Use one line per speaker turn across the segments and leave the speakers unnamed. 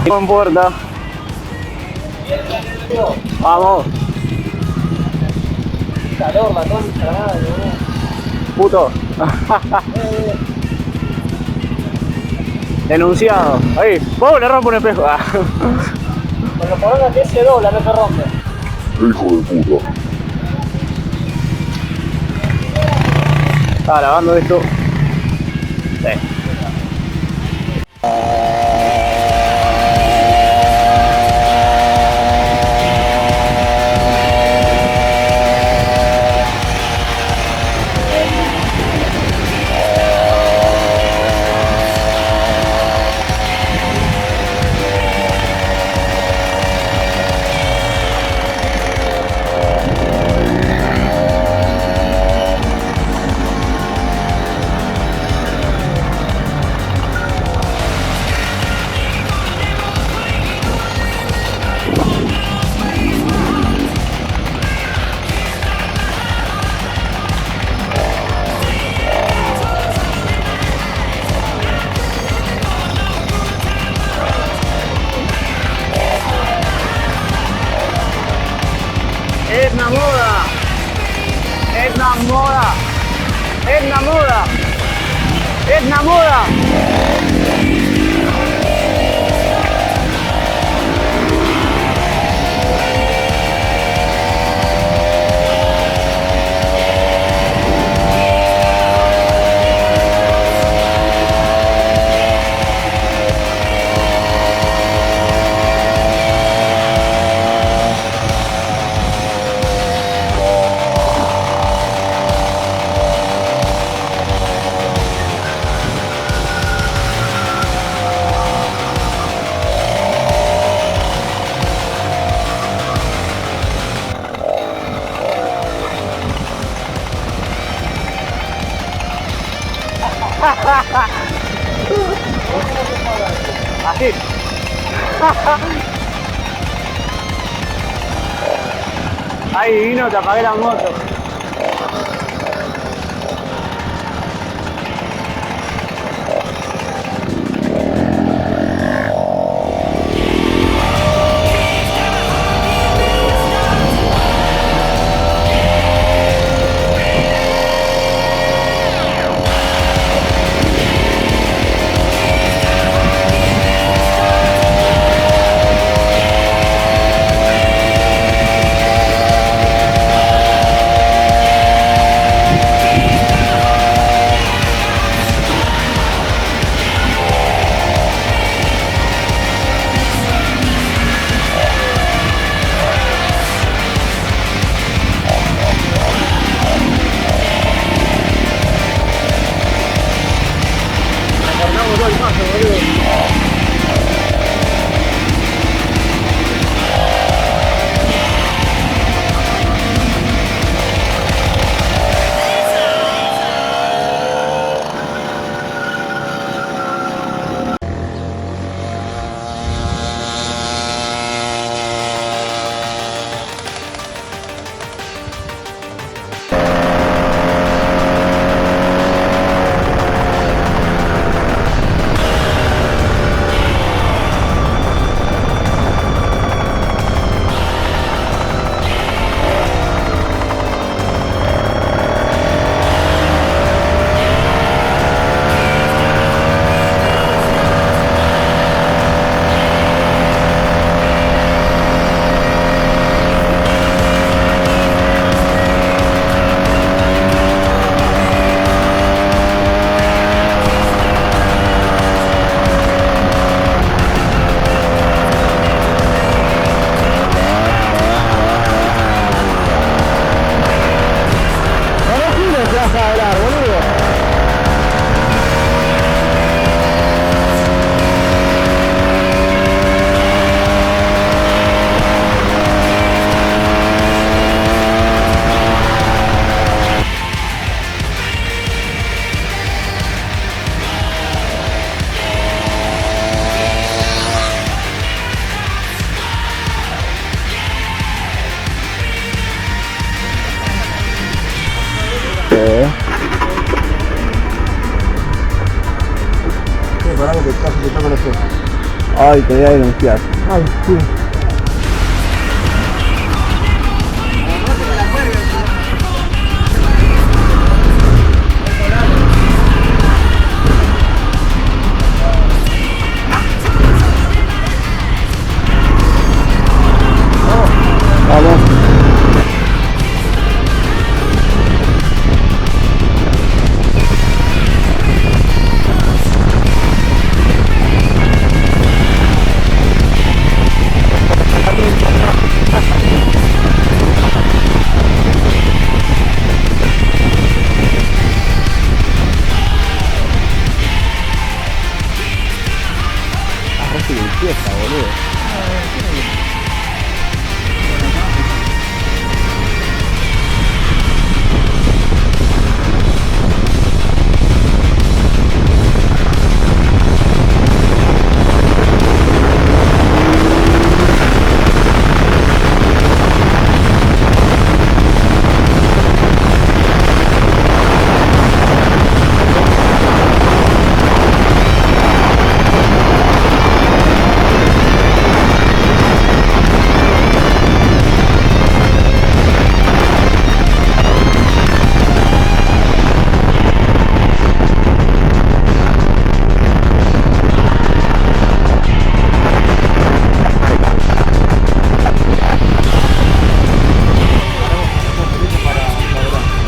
No importa. Vamos.
Calor, la concha, madre,
Puto. Denunciado. Ahí. ¡Pum! Le rompo un espejo.
Cuando ponen que se dobla, no se rompe.
Hijo de puta.
Estaba lavando esto. Sí. Etna moda. Etna moda. Etna moda. Etna moda. Así. Ay, vino, te apagué la moto. Cortamos todo el paso, boludo.
Pará que te está con esto.
Ay, te voy a denunciar.
Ay, sí.
Vamos. Fiesta, boludo.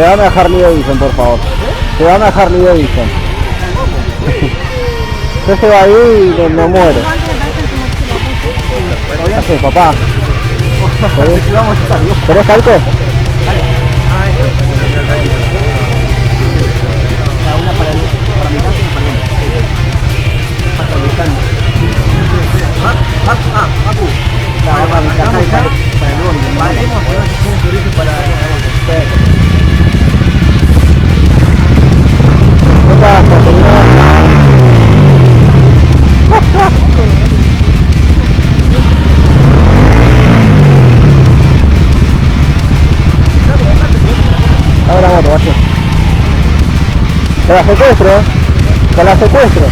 Llévame a Harley Davidson, por favor. Llévame a Harley Davidson. Yo se va ahí y me muero. ¿Qué haces, papá? ¿Querés calco?
Una para mi casa y para
¿Qué pasa, ahora la moto, vaya. Te la secuestro, te la secuestro.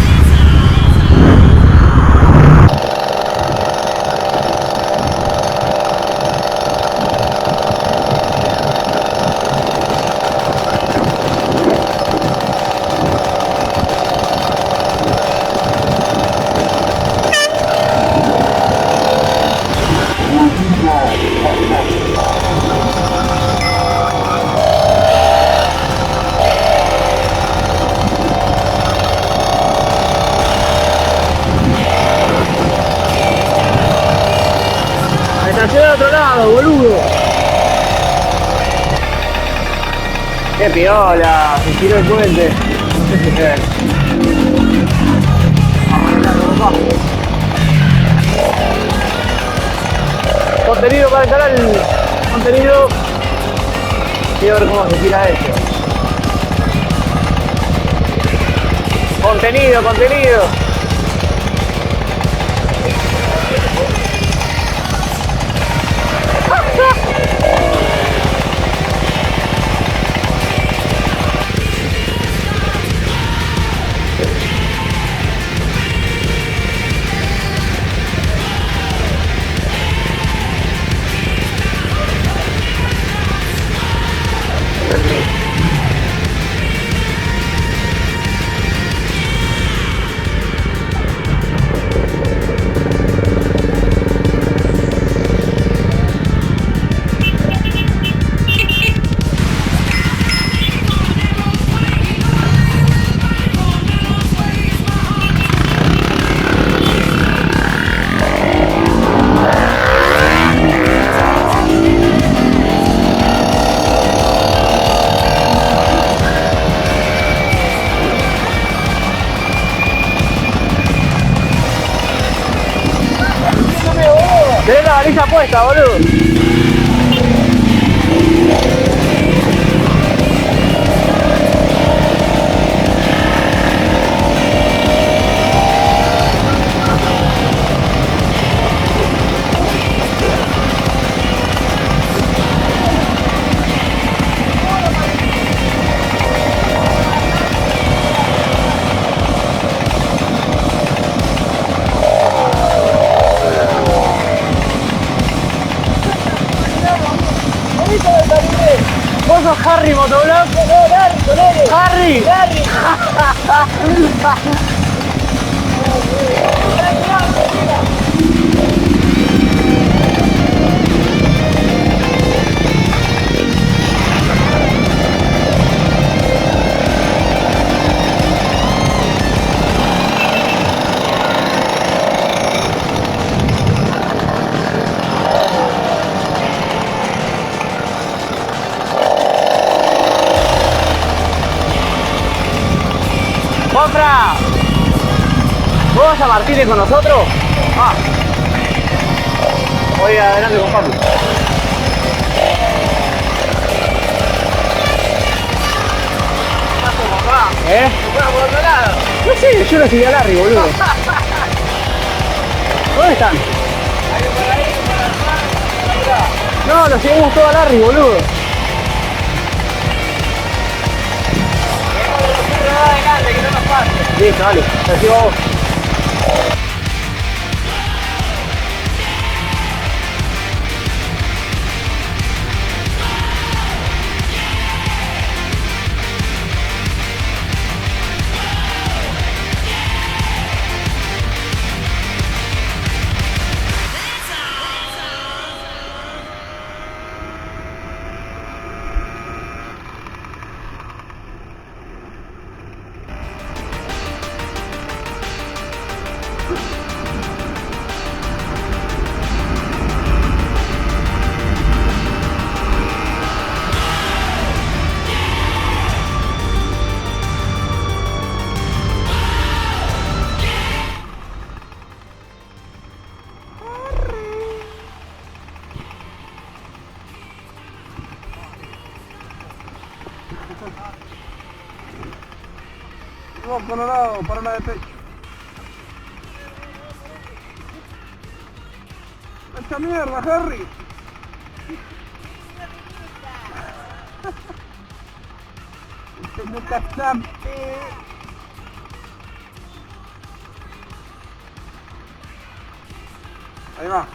Estación de otro lado, boludo. Qué piola, se tiró el puente. Contenido para el canal. Contenido. Quiero ver cómo se tira esto. Contenido, contenido. Tenés la baliza puesta, boludo. Larry.
Larry.
¡Compra! ¿Vos vas a Martínez con nosotros? Ah. Voy adelante con Pablo. ¿Eh?
¿Se fue por otro lado?
No sé, yo lo seguí a Larry, boludo. ¿Dónde están?
Ahí por ahí, por allá.
No, lo seguimos todo a Larry, boludo.
Tenemos los perros adelante, que no nos pase.
Listo, dale, te sigo a vos.
No, Colorado, para la de pecho. ¡Echa mierda, Harry! ¡Nunca sabe! Ahí va.